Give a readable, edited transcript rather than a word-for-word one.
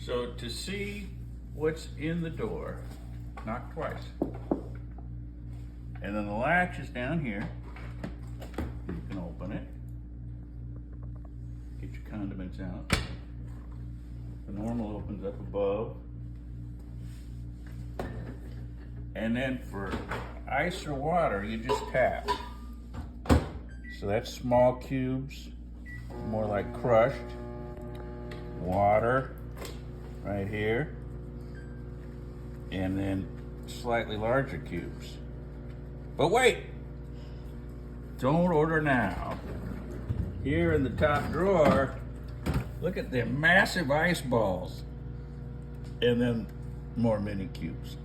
So to see what's in the door, knock twice. And then the latch is down here. You can open it. Get your condiments out. The normal opens up above. And then for ice or water, you just tap. So that's small cubes, more like crushed. Water, right here. And then slightly larger cubes. But wait, don't order now. Here in the top drawer, look at the massive ice balls. And then more mini cubes.